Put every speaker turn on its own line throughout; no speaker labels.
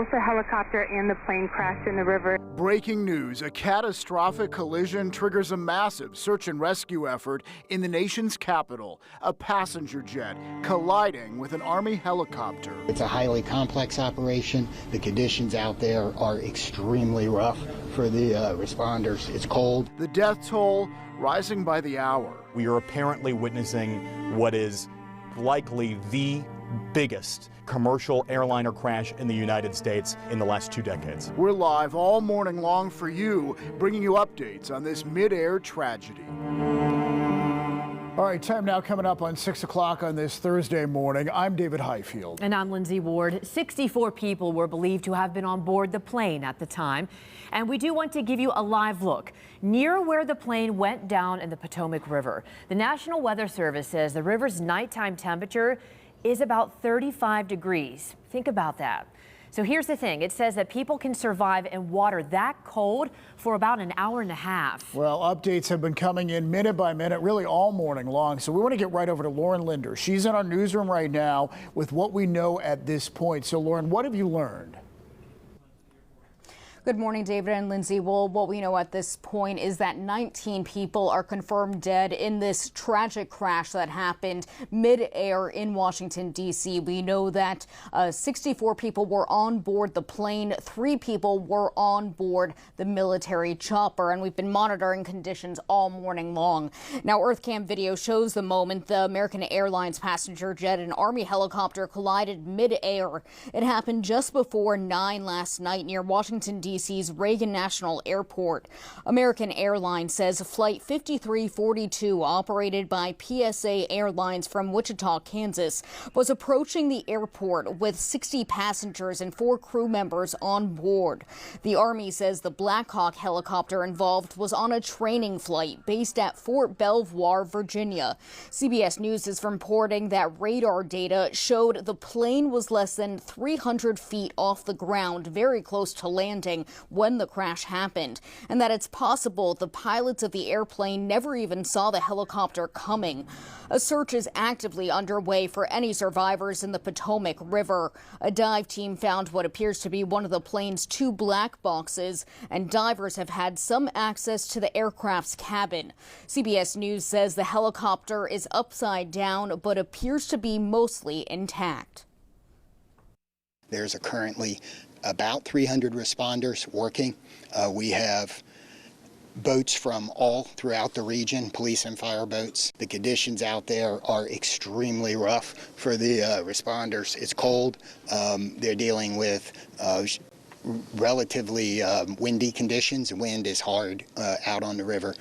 both the helicopter and the plane crashed in the river.
Breaking news, a catastrophic collision triggers a massive search and rescue effort in the nation's capital. A passenger jet colliding with an Army helicopter.
It's a highly complex operation. The conditions out there are extremely rough for the responders. It's cold.
The death toll rising by the hour.
We are apparently witnessing what is likely the biggest commercial airliner crash in the United States in the last 2 decades.
We're live all morning long for you, bringing you updates on this mid-air tragedy. All right, time now coming up on 6 o'clock on this Thursday morning. I'm David Highfield.
And I'm Lindsay Ward. 64 people were believed to have been on board the plane at the time. And we do want to give you a live look near where the plane went down in the Potomac River. The National Weather Service says the river's nighttime temperature is about 35 degrees. Think about that. So here's the thing. It says that people can survive in water that cold for about an hour and a half.
Well, updates have been coming in minute by minute, really all morning long. So we want to get right over to Lauren Linder. She's in our newsroom right now with what we know at this point. So Lauren, what have you learned?
Good morning, David and Lindsay. Well, what we know at this point is that 19 people are confirmed dead in this tragic crash that happened mid-air in Washington, D.C. We know that 64 people were on board the plane. 3 people were on board the military chopper, and we've been monitoring conditions all morning long. Now, EarthCam video shows the moment the American Airlines passenger jet and Army helicopter collided mid-air. It happened just before 9 last night near Washington, D.C. Reagan National Airport. American Airlines says Flight 5342, operated by PSA Airlines from Wichita, Kansas, was approaching the airport with 60 passengers and 4 crew members on board. The Army says the Black Hawk helicopter involved was on a training flight based at Fort Belvoir, Virginia. CBS News is reporting that radar data showed the plane was less than 300 feet off the ground, very close to landing when the crash happened, and that it's possible the pilots of the airplane never even saw the helicopter coming. A search is actively underway for any survivors in the Potomac River. A dive team found what appears to be one of the plane's 2 black boxes, and divers have had some access to the aircraft's cabin. CBS News says the helicopter is upside down but appears to be mostly intact.
There's currently about 300 responders working. We have boats from all throughout the region, police and fire boats. The conditions out there are extremely rough for the responders. It's cold. They're dealing with relatively windy conditions. Wind is hard out on the river.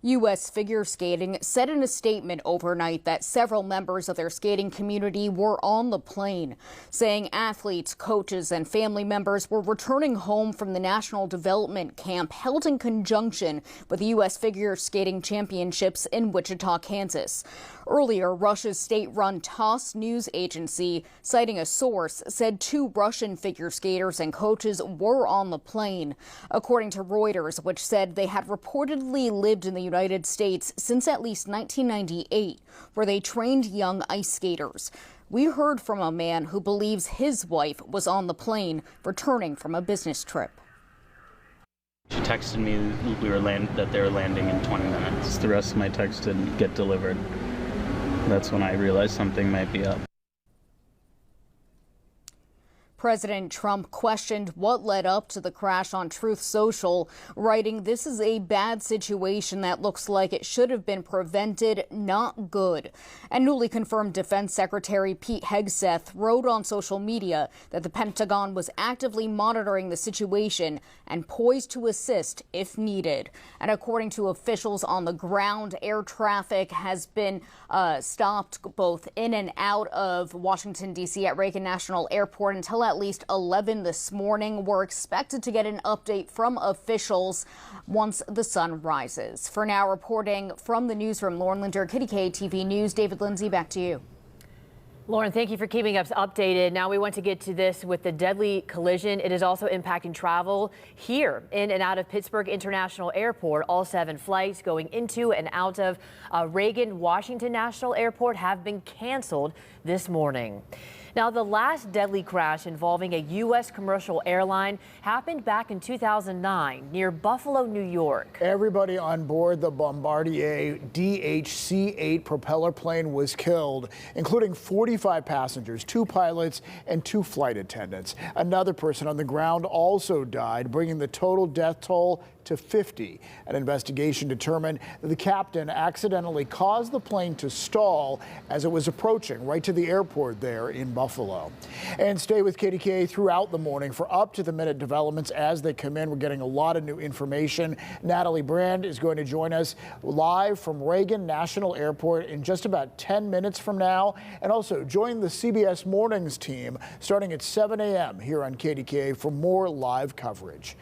U.S. Figure Skating said in a statement overnight that several members of their skating community were on the plane, saying athletes, coaches, and family members were returning home from the National Development Camp held in conjunction with the U.S. Figure Skating Championships in Wichita, Kansas. Earlier, Russia's state-run TASS news agency, citing a source, said 2 Russian figure skaters and coaches were on the plane, according to Reuters, which said they had reportedly lived in the United States since at least 1998, where they trained young ice skaters. We heard from a man who believes his wife was on the plane returning from a business trip.
She texted me that they were landing in 20 minutes. The rest of my text didn't get delivered. That's when I realized something might be up.
President Trump questioned what led up to the crash on Truth Social, writing, "This is a bad situation that looks like it should have been prevented, not good." And newly confirmed Defense Secretary Pete Hegseth wrote on social media that the Pentagon was actively monitoring the situation and poised to assist if needed. And according to officials on the ground, air traffic has been stopped both in and out of Washington, D.C. at Reagan National Airport until at least 11 this morning. We're expected to get an update from officials once the sun rises. For now, reporting from the newsroom, Lauren Linder, KDKA-TV News. David Lindsay, back to you.
Lauren, thank you for keeping us updated. Now we want to get to this with the deadly collision. It is also impacting travel here in and out of Pittsburgh International Airport. All 7 flights going into and out of Reagan Washington National Airport have been canceled this morning. Now, the last deadly crash involving a U.S. commercial airline happened back in 2009 near Buffalo, New York.
Everybody on board the Bombardier DHC-8 propeller plane was killed, including 45 passengers, 2 pilots, and 2 flight attendants. Another person on the ground also died, bringing the total death toll to 50. An investigation determined that the captain accidentally caused the plane to stall as it was approaching right to the airport there in Buffalo. And stay with KDKA throughout the morning for up-to-the-minute developments as they come in. We're getting a lot of new information. Natalie Brand is going to join us live from Reagan National Airport in just about 10 minutes from now, and also join the CBS Mornings team starting at 7 a.m. here on KDKA for more live coverage.